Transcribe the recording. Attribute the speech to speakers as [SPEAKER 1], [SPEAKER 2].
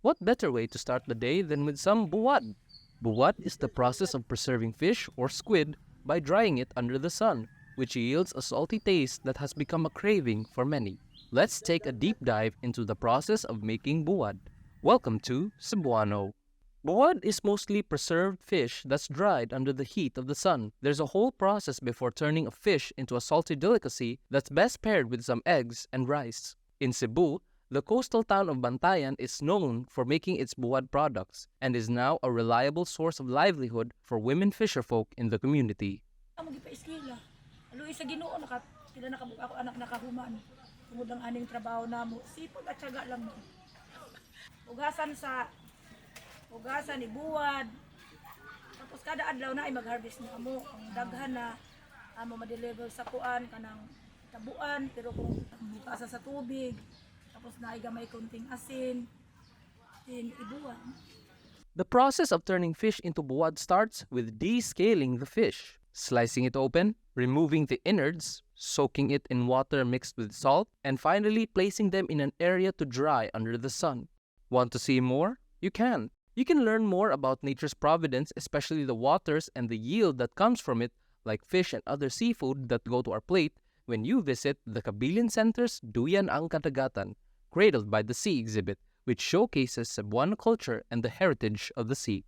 [SPEAKER 1] What better way to start the day than with some buwad? Buwad is the process of preserving fish or squid by drying it under the sun, which yields a salty taste that has become a craving for many. Let's take a deep dive into the process of making buwad. Welcome to Cebuano. Buwad is mostly preserved fish that's dried under the heat of the sun. There's a whole process before turning a fish into a salty delicacy that's best paired with some eggs and rice. In Cebu, the coastal town of Bantayan is known for making its buwad products and is now a reliable source of livelihood for women fisherfolk in the community.
[SPEAKER 2] Amo gipa-eskwela. Alo sa Ginoo pila na ako anak nakahuman. Tungod ang aning trabaho namo, sipot at tiyaga lang mo. Ugasan ni Buwad. Tapos kada adlaw na ay mag-harvest na amo. Ang daghan na amo ma-deliver sa kuan kanang tabuan pero kung bukasa sa tubig. Tapos na ay gamay konting asin. Din ibuwan.
[SPEAKER 1] The process of turning fish into buwad starts with descaling the fish, slicing it open, removing the innards, soaking it in water mixed with salt, and finally placing them in an area to dry under the sun. Want to see more? You can. You can learn more about nature's providence, especially the waters and the yield that comes from it, like fish and other seafood that go to our plate, when you visit the Kabilian Center's Duyan ang Kadagatan, Cradled by the Sea exhibit, which showcases Cebuano culture and the heritage of the sea.